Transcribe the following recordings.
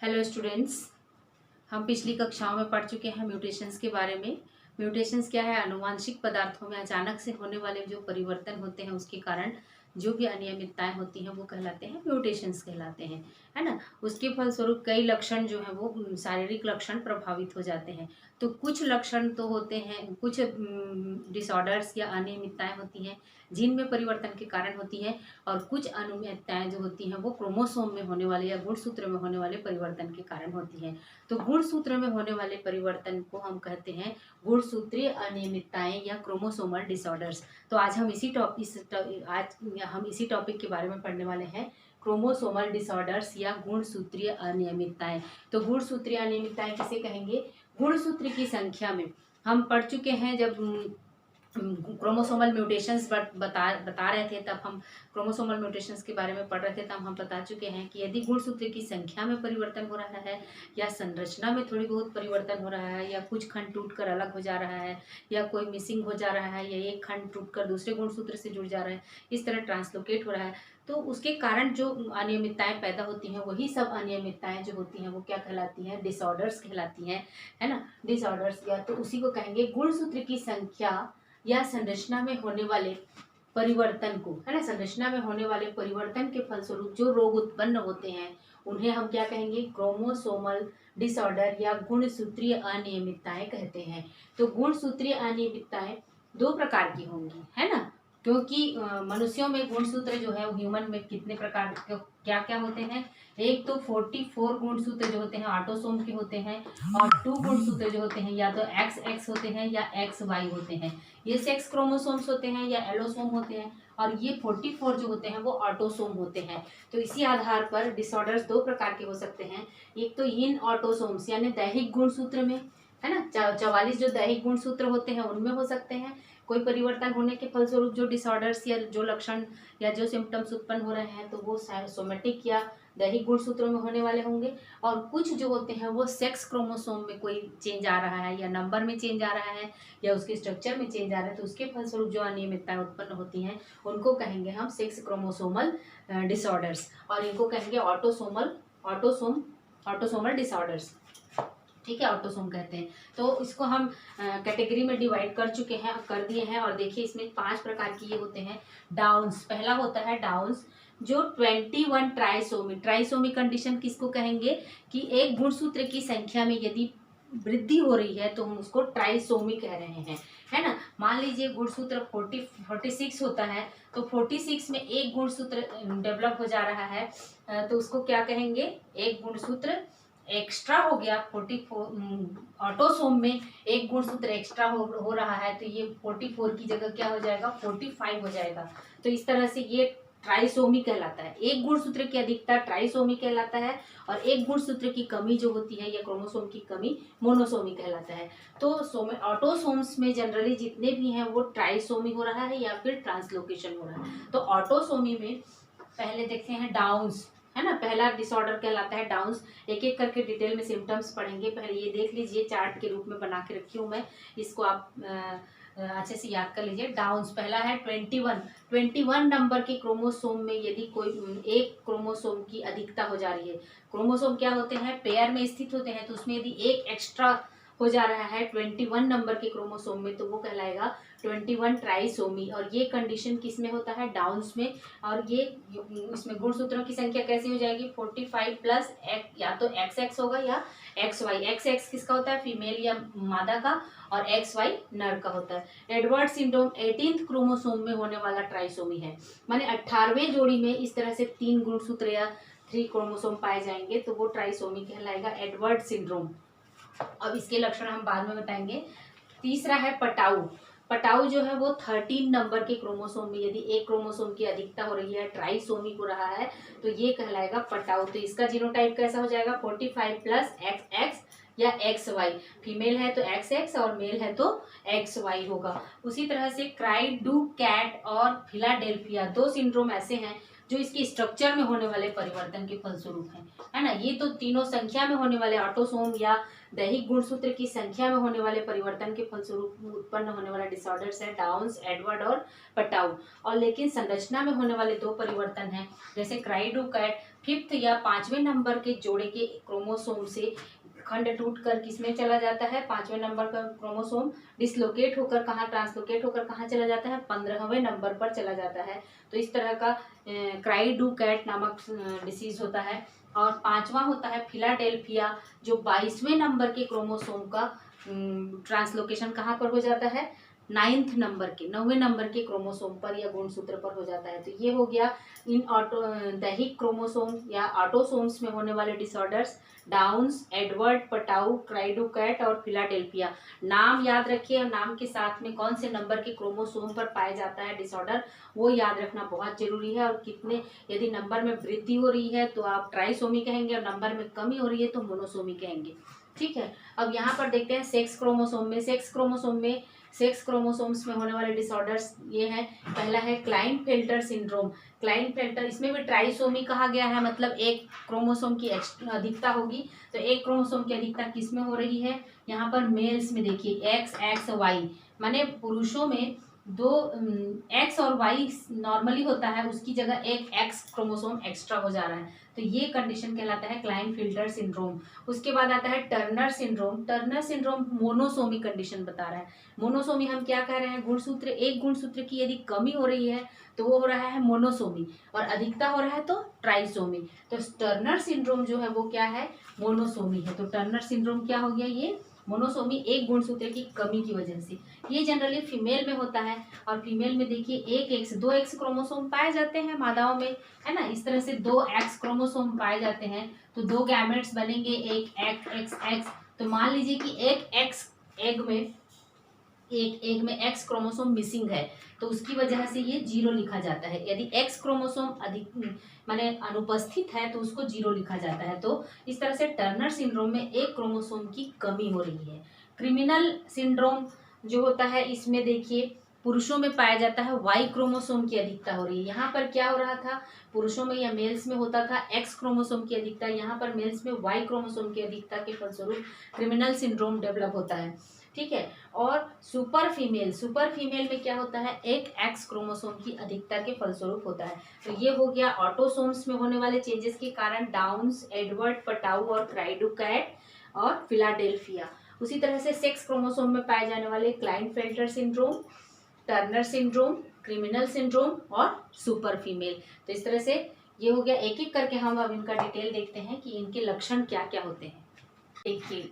Hello students, हम पिछली कक्षाओं में पढ़ चुके हैं म्यूटेशंस के बारे में। म्यूटेशंस क्या है? आनुवांशिक पदार्थों में अचानक से होने वाले जो परिवर्तन होते हैं उसके कारण जो भी अनियमितताएं होती हैं वो कहलाते हैं म्यूटेशंस कहलाते हैं, है ना। उसके फलस्वरूप कई लक्षण जो है वो शारीरिक लक्षण प्रभावित हो जाते हैं। तो कुछ लक्षण तो होते हैं, कुछ डिसऑर्डर्स या अनियमितताएं होती हैं जिनमें परिवर्तन के कारण होती हैं, और कुछ अनियमितताएं जो होती हैं वो क्रोमोसोम में होने वाले या गुणसूत्र में होने वाले परिवर्तन के कारण होती हैं। तो गुणसूत्र में होने वाले परिवर्तन को हम कहते हैं गुणसूत्रीय अनियमितताएं या क्रोमोसोमल डिसऑर्डर्स। तो आज हम इसी टॉपिक के बारे में पढ़ने वाले हैं, क्रोमोसोमल डिसऑर्डर्स या गुणसूत्रीय अनियमितताएं। तो गुणसूत्रीय अनियमितताएं किसे कहेंगे? गुणसूत्र की संख्या में हम पढ़ चुके हैं, जब क्रोमोसोमल म्यूटेशंस बता रहे थे, तब हम क्रोमोसोमल म्यूटेशंस के बारे में पढ़ रहे थे, तब हम बता चुके हैं कि यदि गुणसूत्र की संख्या में परिवर्तन हो रहा है या संरचना में थोड़ी बहुत परिवर्तन हो रहा है या कुछ खंड टूटकर अलग हो जा रहा है या कोई मिसिंग हो जा रहा है या एक खंड टूटकर दूसरे गुणसूत्र से जुड़ जा रहा है, इस तरह ट्रांसलोकेट हो रहा है, तो उसके कारण जो अनियमितताएं पैदा होती हैं वही सब अनियमितताएं जो होती हैं वो क्या कहलाती हैं? डिसऑर्डर्स कहलाती हैं, है ना। डिसऑर्डर्स या तो उसी को कहेंगे गुणसूत्र की संख्या या संरचना में होने वाले परिवर्तन को, है ना। संरचना में होने वाले परिवर्तन के फलस्वरूप जो रोग उत्पन्न होते हैं उन्हें हम क्या कहेंगे? क्रोमोसोमल डिसऑर्डर या गुणसूत्रीय अनियमितताएं कहते हैं। तो गुणसूत्रीय अनियमितताएं दो प्रकार की होंगी, है ना, क्योंकि मनुष्यों में गुणसूत्र जो है ह्यूमन में कितने प्रकार के क्या क्या होते हैं? एक तो 44 गुणसूत्र जो होते हैं ऑटोसोम के होते हैं, और 2 गुणसूत्र जो होते हैं या तो XX होते हैं या XY होते हैं। ये सेक्स क्रोमोसोम्स होते हैं या एलोसोम होते हैं, और ये 44 जो होते हैं वो ऑटोसोम होते हैं। तो इसी आधार पर डिसऑर्डर्स दो प्रकार के हो सकते हैं। एक तो इन ऑटोसोम्स यानी दैहिक गुणसूत्र में, है ना, 44 जो दैहिक गुणसूत्र होते हैं उनमें हो सकते हैं कोई परिवर्तन होने के फलस्वरूप जो डिसऑर्डर्स या जो लक्षण या जो सिम्टम्स उत्पन्न हो रहे हैं, तो वो सोमेटिक या दैहिक गुणसूत्रों में होने वाले होंगे। और कुछ जो होते हैं वो सेक्स क्रोमोसोम में कोई चेंज आ रहा है या नंबर में चेंज आ रहा है या उसके स्ट्रक्चर में चेंज आ रहा है, तो उसके फलस्वरूप जो अनियमितताएं उत्पन्न होती हैं उनको कहेंगे हम सेक्स क्रोमोसोमल डिसऑर्डर्स, और इनको कहेंगे ऑटोसोमल डिसऑर्डर्स। ठीक है, ऑटोसोम कहते हैं। तो इसको हम कैटेगरी में डिवाइड कर चुके हैं, कर दिए हैं। और देखिए इसमें 5 प्रकार की ये होते हैं। डाउन्स, पहला होता है डाउन्स जो 21 ट्राइसोमी कंडीशन किसको कहेंगे? कि एक गुणसूत्र की संख्या में यदि वृद्धि हो रही है तो हम उसको ट्राइसोमी कह रहे हैं, है ना। मान लीजिए गुणसूत्र 46 होता है, तो 46 में एक गुणसूत्र डेवलप हो जा रहा है, तो उसको क्या कहेंगे? एक गुणसूत्र एक्स्ट्रा हो गया। 44 ऑटोसोम में एक गुणसूत्र एक्स्ट्रा हो रहा है, तो ये 44 की जगह क्या हो जाएगा? 45 हो जाएगा। तो इस तरह से ये ट्राइसोमी कहलाता है। एक गुणसूत्र की अधिकता ट्राइसोमी कहलाता है, और एक गुणसूत्र की कमी जो होती है या क्रोमोसोम की कमी मोनोसोमी कहलाता है। तो ऑटोसोम्स में जनरली जितने भी हैं वो ट्राइसोमी हो रहा है या फिर ट्रांसलोकेशन हो रहा है। तो ऑटोसोमी में पहले देखते हैं डाउन्स, है ना। पहला डिसऑर्डर कहलाता है डाउन्स। एक एक करके डिटेल में सिम्टम्स पढ़ेंगे। पहले ये देख लीजिए, चार्ट के रूप में बना के रखी हूँ मैं, इसको आप अच्छे से याद कर लीजिए। डाउन्स पहला है 21 नंबर के क्रोमोसोम में यदि कोई एक क्रोमोसोम की अधिकता हो जा रही है। क्रोमोसोम क्या होते हैं? पेयर में स्थित होते हैं, तो उसमें यदि एक एक्स्ट्रा हो जा रहा है 21 नंबर के क्रोमोसोम में, तो वो कहलाएगा 21 ट्राइसोमी। और ये कंडीशन किस में होता है? डाउन्स में। और ये इसमें गुणसूत्रों की संख्या कैसी हो जाएगी? 45 प्लस या तो XX होगा या XY। XX किसका होता है? फीमेल या मादा का, और XY नर का होता है। एडवर्ड सिंड्रोम 18th क्रोमोसोम में होने वाला ट्राइसोमी है, माने 18वें जोड़ी में इस तरह से 3 गुणसूत्र या 3 क्रोमोसोम पाए जाएंगे, तो वो ट्राइसोमी कहलाएगा, एडवर्ड सिंड्रोम। अब इसके लक्षण हम बाद में बताएंगे। तीसरा है पटाऊ जो है वो 13 नंबर के क्रोमोसोम में यदि एक क्रोमोसोम की अधिकता हो रही है, ट्राइसोमी हो रहा है, तो ये कहलाएगा पटाऊ। तो इसका जीनोटाइप कैसा हो जाएगा? 45 प्लस XX या XY। फीमेल है तो XX और मेल है तो XY होगा। उसी तरह से क्राइडू कैट और फिलाडेल्फिया, 2 सिंड्रोम ऐसे हैं जो इसके स्ट्रक्चर में होने वाले परिवर्तन के फलस्वरूप है ना। ये तो तीनों संख्या में होने वाले ऑटोसोम या दैहिक गुणसूत्र की संख्या में होने वाले परिवर्तन के फलस्वरूप उत्पन्न होने वाला डिसऑर्डर्स है, डाउन्स, एडवर्ड और पटाउ। और लेकिन संरचना में होने वाले दो परिवर्तन हैं, जैसे क्राई डू कैट, 5th या 5वें नंबर के जोड़े के क्रोमोसोम से खंड टूटकर किसमें चला जाता है, 5वें नंबर का क्रोमोसोम डिसलोकेट होकर कहाँ, ट्रांसलोकेट होकर कहाँ चला जाता है, 15वें नंबर पर चला जाता है। तो इस तरह का क्राई डू कैट नामक डिसीज होता है। और 5वां होता है फिलाडेल्फिया, जो 22वें नंबर के क्रोमोसोम का ट्रांसलोकेशन कहाँ पर हो जाता है, 9वें नंबर के क्रोमोसोम पर या गुणसूत्र पर हो जाता है। तो ये हो गया इन दैहिक क्रोमोसोम या ऑटोसोम्स में होने वाले डिसऑर्डर्स, डाउन्स, एडवर्ड, पटाउ, क्राइडोकैट और फिलाडेल्फिया। नाम याद रखिए और नाम के साथ में कौन से नंबर के क्रोमोसोम पर पाया जाता है डिसऑर्डर, वो याद रखना बहुत जरूरी है। और कितने, यदि नंबर में वृद्धि हो रही है तो आप ट्राइसोमी कहेंगे और नंबर में कमी हो रही है तो मोनोसोमी कहेंगे। ठीक है, अब यहाँ पर देखते हैं सेक्स क्रोमोसोम्स में होने वाले डिसऑर्डर्स ये हैं। पहला है क्लाइनफेल्टर सिंड्रोम। क्लाइनफेल्टर, इसमें भी ट्राइसोमी कहा गया है, मतलब एक क्रोमोसोम की अधिकता होगी। तो एक क्रोमोसोम की अधिकता किस में हो रही है, यहाँ पर मेल्स में देखिए एक्स एक्स वाई, माने पुरुषों में दो एक्स और वाई नॉर्मली होता है, उसकी जगह एक एक्स क्रोमोसोम एक्स्ट्रा हो जा रहा है। तो ये कंडीशन कहलाता है क्लाइनफेल्टर सिंड्रोम। उसके बाद आता है Turner syndrome. Turner syndrome monosomy condition बता रहा है। मोनोसोमी हम क्या कह रहे हैं, गुणसूत्र, एक गुणसूत्र की यदि कमी हो रही है तो वो हो रहा है मोनोसोमी, और अधिकता हो रहा है तो ट्राइसोमी। तो टर्नर सिंड्रोम जो है वो क्या है, मोनोसोमी है। तो टर्नर सिंड्रोम क्या हो गया, ये मोनोसोमी, एक गुणसूत्र की कमी की वजह से। ये जनरली फीमेल में होता है, और फीमेल में देखिए एक एक्स, दो एक्स क्रोमोसोम पाए जाते हैं मादाओं में, है ना। इस तरह से दो एक्स क्रोमोसोम पाए जाते हैं तो दो गैमेट्स बनेंगे, एक एक्स एक्स एक्स। तो मान लीजिए कि एक एक्स एग में एक्स क्रोमोसोम मिसिंग है, तो उसकी वजह से ये 0 लिखा जाता है। यदि एक्स क्रोमोसोम अधिक माने अनुपस्थित है तो उसको 0 लिखा जाता है। तो इस तरह से टर्नर सिंड्रोम में एक क्रोमोसोम की कमी हो रही है। क्रिमिनल सिंड्रोम जो होता है, इसमें देखिए पुरुषों में पाया जाता है वाई क्रोमोसोम की अधिकता हो रही है। यहाँ पर क्या हो रहा था, पुरुषों में या मेल्स में होता था एक्स क्रोमोसोम की अधिकता, यहाँ पर मेल्स में वाई क्रोमोसोम की अधिकता के फलस्वरूप क्रिमिनल सिंड्रोम डेवलप होता है। ठीक है, और सुपर फीमेल में क्या होता है, एक एक्स क्रोमोसोम की अधिकता के फलस्वरूप होता है। तो ये हो गया ऑटोसोम्स में होने वाले चेंजेस के कारण डाउन्स, एडवर्ड, पटाउ और क्राइडोकैट और फिलाडेल्फिया। उसी तरह से सेक्स क्रोमोसोम में पाए जाने वाले Klinefelter syndrome, Turner syndrome, criminal syndrome और सुपर फीमेल। तो इस तरह से ये हो गया। एक एक करके हम अब इनका डिटेल देखते हैं कि इनके लक्षण क्या क्या होते हैं। देखिए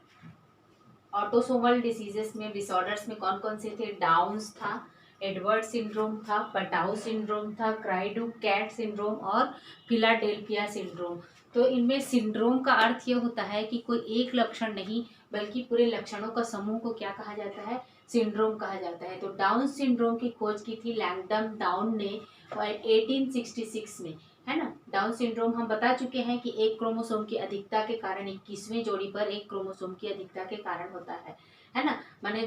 ऑटोसोमल डिसीजेस में, डिसऑर्डर्स में कौन कौन से थे, डाउन्स था, एडवर्ड सिंड्रोम था, पटाउ सिंड्रोम था, क्राइडोकैट सिंड्रोम और फिलाडेल्फिया सिंड्रोम। तो इनमें सिंड्रोम का अर्थ ये होता है कि कोई एक लक्षण नहीं बल्कि पूरे लक्षणों का समूह को क्या कहा जाता है, सिंड्रोम कहा जाता है। तो डाउन सिंड्रोम की खोज की थी लैंगडम डाउन ने 1866 में, है ना। डाउन सिंड्रोम हम बता चुके हैं कि एक क्रोमोसोम की अधिकता के कारण 21वें जोड़ी पर एक क्रोमोसोम की अधिकता के कारण होता है ना। माने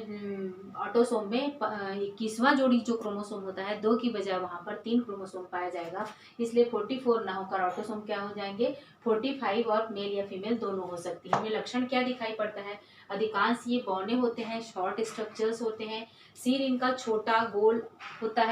ऑटोसोम में 21वां जोड़ी जो क्रोमोसोम होता है, 2 की बजाय वहां पर 3 क्रोमोसोम पाया जाएगा, इसलिए 44 ना होकर ऑटोसोम क्या हो जाएंगे, 45, और मेल या फीमेल दोनों हो सकती है। इनमें लक्षण क्या दिखाई पड़ता है, अधिकांश ये बौने होते हैं, शॉर्ट स्ट्रक्चर्स होते हैं, सिर इनका छोटा गोल होता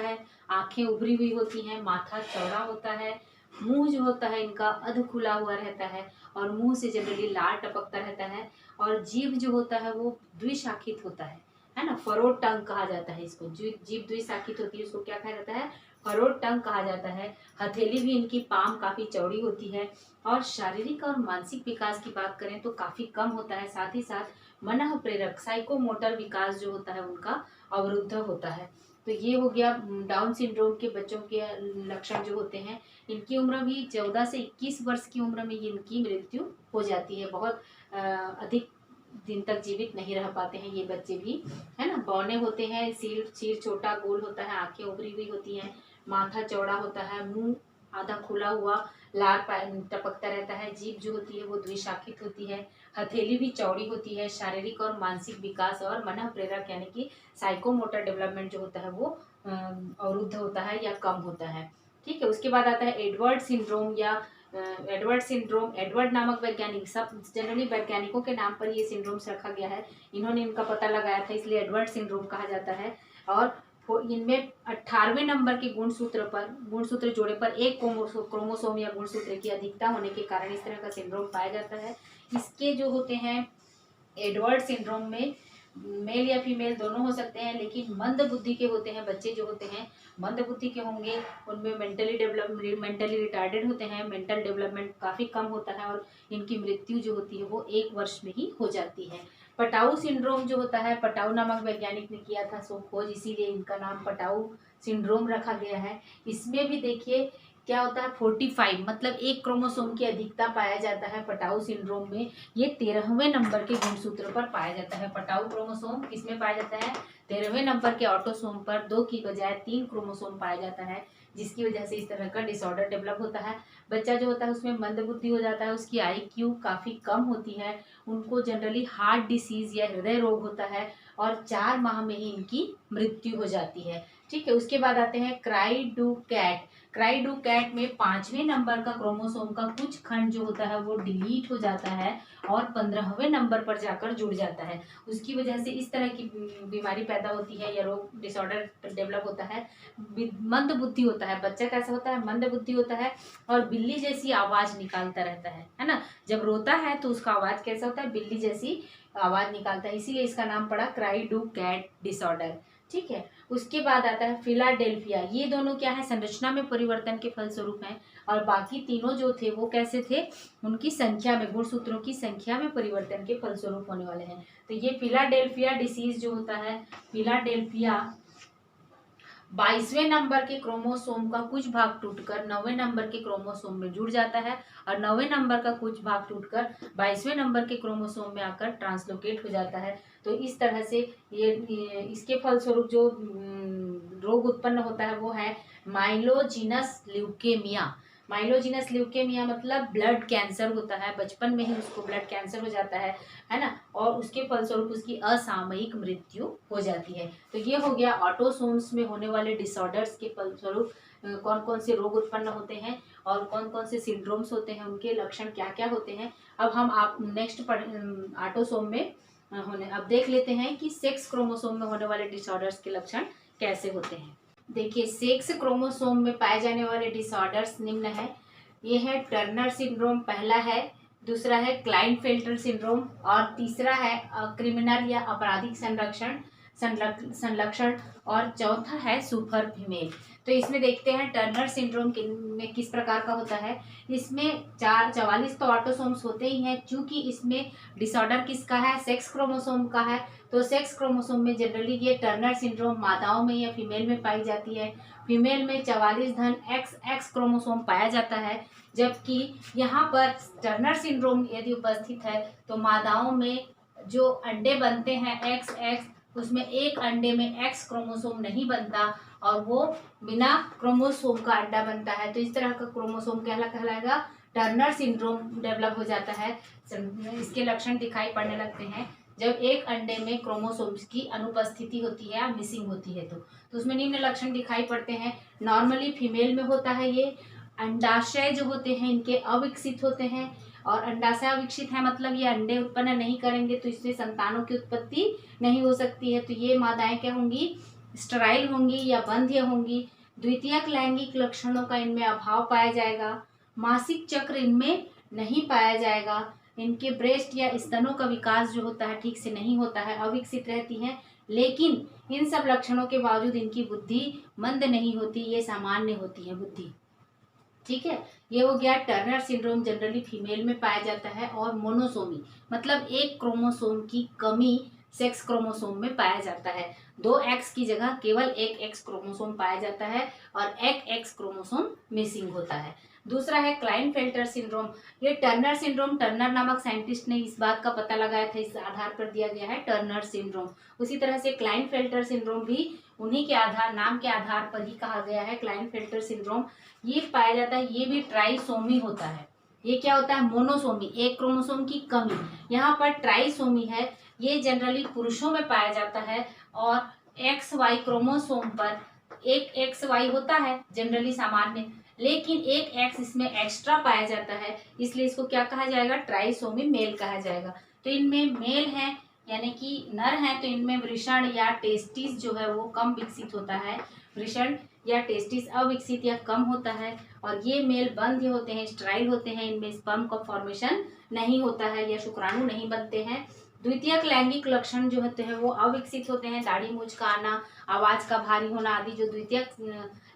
है, आंखें उभरी हुई होती हैं, माथा चौड़ा होता है, मुंह जो होता है इनका अध खुला हुआ रहता है और मुंह से जनरली लार टपकता रहता है, और जीभ जो होता है वो द्विशाखित होता है ना, फरोड टंग कहा जाता है इसको। जीभ द्विशाखित होती है, उसको क्या कहा जाता है, फरोड टंग कहा जाता है। हथेली भी इनकी पाम काफी चौड़ी होती है, और शारीरिक और मानसिक विकास की बात करें तो काफी कम होता है। साथ ही साथ मन प्रेरक साइकोमोटर विकास जो होता है उनका अवरुद्ध होता है। तो ये हो गया डाउन सिंड्रोम के बच्चों के लक्षण जो होते हैं। इनकी उम्र भी 14 से 21 वर्ष की उम्र में इनकी मृत्यु हो जाती है। बहुत अधिक दिन तक जीवित नहीं रह पाते हैं ये बच्चे भी, है ना। बौने होते हैं, सिर छोटा गोल होता है, आंखें उभरी हुई होती हैं, माथा चौड़ा होता है, मुंह आधा खुला हुआ लार टपकता रहता है, जीभ जो होती है वो द्विशाखित होती है, हथेली भी चौड़ी होती है, शारीरिक और मानसिक विकास और मन प्रेरक यानी कि साइकोमोटर डेवलपमेंट जो होता है वो अवरुद्ध होता है या कम होता है। ठीक है। उसके बाद आता है एडवर्ड सिंड्रोम या एडवर्ड नामक वैज्ञानिक, सब जनरली वैज्ञानिकों के नाम पर ये सिंड्रोम्स रखा गया है, इन्होंने इनका पता लगाया था, इसलिए एडवर्ड सिंड्रोम कहा जाता है। और इनमें 18वें नंबर के गुणसूत्र जोड़े पर एक क्रोमोसोम या गुणसूत्र की अधिकता होने के कारण इस तरह का सिंड्रोम पाया जाता है। इसके जो होते हैं एडवर्ड सिंड्रोम में मेल या फीमेल दोनों हो सकते हैं, लेकिन मंद बुद्धि के होते हैं बच्चे जो होते हैं, मंद बुद्धि के होंगे, उनमें मेंटली रिटार्डेड होते हैं, मेंटल डेवलपमेंट काफ़ी कम होता है और इनकी मृत्यु जो होती है वो 1 वर्ष में ही हो जाती है। पटाऊ सिंड्रोम जो होता है, पटाऊ नामक वैज्ञानिक ने किया था खोज, इसीलिए इनका नाम पटाऊ सिंड्रोम रखा गया है। इसमें भी देखिए क्या होता है 45 मतलब एक क्रोमोसोम की अधिकता पाया जाता है पटाऊ सिंड्रोम में। ये 13वें नंबर के गुणसूत्र पर पाया जाता है। पटाऊ क्रोमोसोम किसमें पाया जाता है? 13वें नंबर के ऑटोसोम पर 2 की बजाय 3 क्रोमोसोम पाया जाता है, जिसकी वजह से इस तरह का डिसऑर्डर डेवलप होता है। बच्चा जो होता है उसमें मंदबुद्धि हो जाता है, उसकी IQ काफ़ी कम होती है, उनको जनरली हार्ट डिसीज़ या हृदय रोग होता है और 4 माह में ही इनकी मृत्यु हो जाती है। ठीक है। उसके बाद आते हैं क्राई डू कैट में 5वें नंबर का क्रोमोसोम का कुछ खंड जो होता है वो डिलीट हो जाता है और 15वें नंबर पर जाकर जुड़ जाता है। उसकी वजह से इस तरह की बीमारी पैदा होती है या रोग डिसऑर्डर डेवलप होता है। मंद बुद्धि होता है बच्चा, कैसा होता है? मंद बुद्धि होता है और बिल्ली जैसी आवाज़ निकालता रहता है ना। जब रोता है तो उसका आवाज़ कैसा होता है? बिल्ली जैसी आवाज़ निकालता है, इसीलिए इसका नाम पड़ा क्राई डू कैट डिसऑर्डर। ठीक है। उसके बाद आता है फिलाडेल्फिया। ये दोनों क्या है? संरचना में परिवर्तन के फलस्वरूप हैं और बाकी तीनों जो थे वो कैसे थे? उनकी संख्या में, गुणसूत्रों की संख्या में परिवर्तन के फलस्वरूप होने वाले हैं। तो ये फिलाडेल्फिया डिसीज जो होता है, फिलाडेल्फिया 22वें नंबर के क्रोमोसोम का कुछ भाग टूटकर 9वें नंबर के क्रोमोसोम में जुड़ जाता है और 9वें नंबर का कुछ भाग टूटकर 22वें नंबर के क्रोमोसोम में आकर ट्रांसलोकेट हो जाता है। तो इस तरह से ये इसके फलस्वरूप जो रोग उत्पन्न होता है वो है माइलोजिनस ल्यूकेमिया। माइलोजिनस ल्यूकेमिया मतलब ब्लड कैंसर होता है, बचपन में ही उसको ब्लड कैंसर हो जाता है ना, और उसके फलस्वरूप उसकी असामयिक मृत्यु हो जाती है। तो ये हो गया ऑटोसोम्स में होने वाले डिसऑर्डर्स के फलस्वरूप कौन कौन से रोग उत्पन्न होते हैं और कौन कौन से सिंड्रोम्स होते हैं, उनके लक्षण क्या क्या होते हैं। अब हम आप नेक्स्ट ऑटोसोम में अब देख लेते हैं कि सेक्स क्रोमोसोम में होने वाले डिसऑर्डर्स के लक्षण कैसे होते हैं। देखिए, सेक्स क्रोमोसोम में पाए जाने वाले डिसऑर्डर्स निम्न है। ये है टर्नर सिंड्रोम, पहला है, दूसरा है क्लाइनफेल्टर सिंड्रोम और तीसरा है क्रिमिनल या आपराधिक संलक्षण और चौथा है सुपर फीमेल। तो इसमें देखते हैं टर्नर सिंड्रोम में किस प्रकार का होता है। इसमें 44 तो ऑटोसोम्स होते ही हैं, चूंकि इसमें डिसऑर्डर किसका है? सेक्स क्रोमोसोम का है। तो सेक्स क्रोमोसोम में जनरली ये टर्नर सिंड्रोम मादाओं में या फीमेल में पाई जाती है। फीमेल में 44XX क्रोमोसोम पाया जाता है, जबकि यहाँ पर टर्नर सिंड्रोम यदि उपस्थित है तो मादाओं में जो अंडे बनते हैं XX, उसमें एक अंडे में X क्रोमोसोम नहीं बनता और वो बिना क्रोमोसोम का अंडा बनता है। तो इस तरह का क्रोमोसोम कहलाएगा टर्नर सिंड्रोम डेवलप हो जाता है। इसके लक्षण दिखाई पड़ने लगते हैं जब एक अंडे में क्रोमोसोम्स की अनुपस्थिति होती है या मिसिंग होती है। तो उसमें निम्न लक्षण दिखाई पड़ते हैं। नॉर्मली फीमेल में होता है ये, अंडाशय जो होते हैं इनके अविकसित होते हैं और अंडाशय अविकसित है मतलब ये अंडे उत्पन्न नहीं करेंगे, तो इससे संतानों की उत्पत्ति नहीं हो सकती है। तो ये मादाएं क्या होंगी? स्टेराइल होंगी या बंध्य होंगी। द्वितीयक लैंगिक लक्षणों का इनमें अभाव पाया जाएगा। मासिक चक्र इनमें नहीं पाया जाएगा। इनके ब्रेस्ट या स्तनों का विकास जो होता है ठीक से नहीं होता है, अविकसित रहती हैं। लेकिन इन सब लक्षणों के बावजूद इनकी बुद्धि मंद नहीं होती, ये सामान्य होती है बुद्धि। ठीक है। ये हो गया टर्नर सिंड्रोम, जनरली फीमेल में पाया जाता है। और मोनोसोमी मतलब एक क्रोमोसोम की कमी सेक्स क्रोमोसोम में पाया जाता है। 2X की जगह केवल एक X क्रोमोसोम पाया जाता है और एक X क्रोमोसोम मिसिंग होता है। दूसरा है क्लाइनफेल्टर सिंड्रोम। ये टर्नर सिंड्रोम, टर्नर नामक साइंटिस्ट ने इस बात का पता लगाया था, इस आधार पर दिया गया है टर्नर सिंड्रोम। उसी तरह से क्लाइनफेल्टर सिंड्रोम भी उन्हीं के नाम के आधार पर ही कहा गया है क्लाइनफेल्टर सिंड्रोम। ये पाया जाता है, ये भी ट्राइसोमी होता है। ये क्या होता है? मोनोसोमी, एक क्रोमोसोम की कमी। यहाँ पर ट्राइसोमी है, ये जनरली पुरुषों में पाया जाता है और XY क्रोमोसोम पर एक एक्स वाई होता है जनरली सामान्य, लेकिन एक एक्स इसमें एक्स्ट्रा पाया जाता है, इसलिए इसको क्या कहा जाएगा, ट्राइसोमी मेल कहा जाएगा। तो इनमें मेल है यानी कि नर है, तो इनमें वृषण या टेस्टिस जो है वो कम विकसित होता है, वृषण या टेस्टिस अविकसित या कम होता है। और ये मेल बंद होते हैं, स्टराइल होते हैं, इनमें स्पर्म का फॉर्मेशन नहीं होता है या शुक्राणु नहीं बनते हैं। द्वितीयक लैंगिक लक्षण जो होते हैं वो अविकसित होते हैं, दाढ़ी मूंछ का आना, आवाज का भारी होना आदि जो द्वितीयक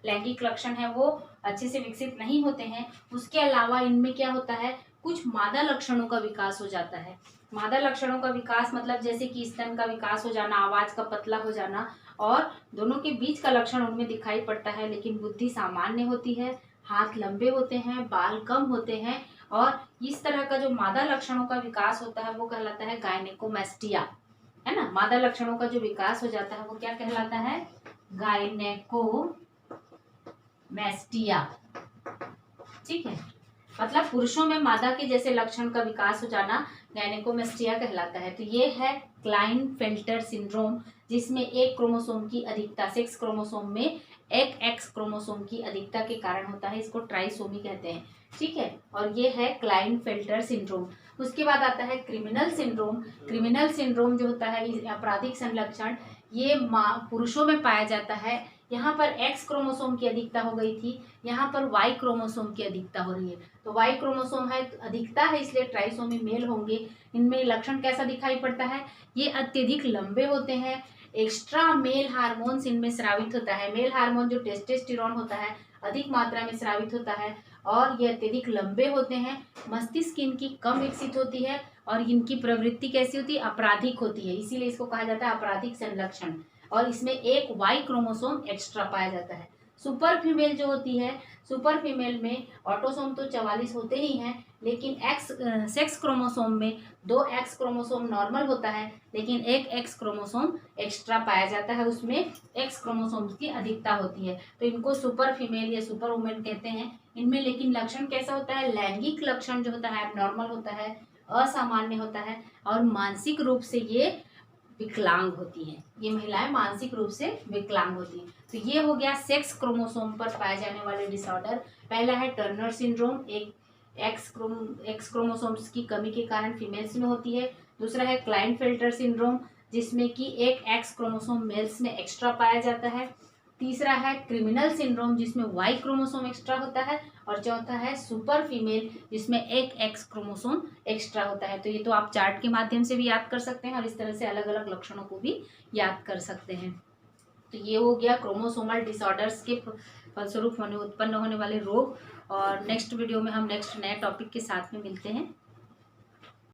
लैंगिक लक्षण है वो अच्छे से विकसित नहीं होते हैं। उसके अलावा इनमें क्या होता है, कुछ मादा लक्षणों का विकास हो जाता है। मादा लक्षणों का विकास मतलब जैसे कि स्तन का विकास हो जाना, आवाज का पतला हो जाना, और दोनों के बीच का लक्षण उनमें दिखाई पड़ता है, लेकिन बुद्धि सामान्य होती है, हाथ लंबे होते हैं, बाल कम होते हैं, और इस तरह का जो मादा लक्षणों का विकास होता है वो कहलाता है गायनेकोमेस्टिया, है ना। मादा लक्षणों का जो विकास हो जाता है वो क्या कहलाता है, गायनेकोमेस्टिया, ठीक है। मतलब पुरुषों में मादा के जैसे लक्षण का विकास हो जाना गायनेकोमेस्टिया कहलाता है। तो ये है क्लाइनफेल्टर सिंड्रोम, जिसमें एक क्रोमोसोम की अधिकता, सेक्स क्रोमोसोम में एक एक्स क्रोमोसोम की अधिकता के कारण होता है, इसको ट्राइसोमी कहते हैं, ठीक है। और ये है क्लाइनफेल्टर सिंड्रोम। उसके बाद आता है क्रिमिनल सिंड्रोम। क्रिमिनल सिंड्रोम जो होता है आपराधिक संलक्षण, ये पुरुषों में पाया जाता है। यहाँ पर एक्स क्रोमोसोम की अधिकता हो गई थी, यहाँ पर वाई क्रोमोसोम की अधिकता हो रही है। तो वाई क्रोमोसोम है, अधिकता है, इसलिए ट्राइसोमी मेल होंगे। इनमें लक्षण कैसा दिखाई पड़ता है, ये अत्यधिक लंबे होते हैं, एक्स्ट्रा मेल हार्मोन्स इनमें स्रावित होता है। मेल हार्मोन जो टेस्टोस्टेरोन होता है अधिक मात्रा में स्रावित होता है, और ये अत्यधिक लंबे होते हैं। मस्तिष्क इनकी कम विकसित होती है, और इनकी प्रवृत्ति कैसी होती है, आपराधिक होती है, इसीलिए इसको कहा जाता है आपराधिक संलक्षण। और इसमें एक वाई क्रोमोसोम एक्स्ट्रा पाया जाता है। सुपर फीमेल जो होती है, सुपर फीमेल में ऑटोसोम तो 44 होते ही हैं, लेकिन सेक्स क्रोमोसोम में 2 एक्स क्रोमोसोम नॉर्मल होता है, लेकिन एक एक्स क्रोमोसोम एक्स्ट्रा पाया जाता है, उसमें एक्स क्रोमोसोम की अधिकता होती है। तो इनको सुपर फीमेल या सुपर वुमेन कहते हैं। इनमें लेकिन लक्षण कैसा होता है, लैंगिक लक्षण जो होता है एबनॉर्मल होता है, असामान्य होता है, और मानसिक रूप से ये विकलांग होती हैं। ये महिलाएं मानसिक रूप से विकलांग होती हैं। तो ये हो गया सेक्स क्रोमोसोम पर पाए जाने वाले डिसऑर्डर। पहला है टर्नर सिंड्रोम, एक एक्स क्रोमोसोम्स की कमी के कारण फीमेल्स में होती है। दूसरा है क्लाइनफेल्टर सिंड्रोम, जिसमें कि एक एक्स क्रोमोसोम मेल्स में एक्स्ट्रा पाया जाता है। तीसरा है क्रिमिनल सिंड्रोम, जिसमें वाई क्रोमोसोम एक्स्ट्रा होता है। और चौथा है सुपर फीमेल, जिसमें एक एक्स क्रोमोसोम एक्स्ट्रा होता है। तो ये तो आप चार्ट के माध्यम से भी याद कर सकते हैं, और इस तरह से अलग अलग लक्षणों को भी याद कर सकते हैं। तो ये हो गया क्रोमोसोमल डिसऑर्डर्स के फलस्वरूप उत्पन्न होने वाले रोग। और नेक्स्ट वीडियो में हम नेक्स्ट नए टॉपिक के साथ में मिलते हैं।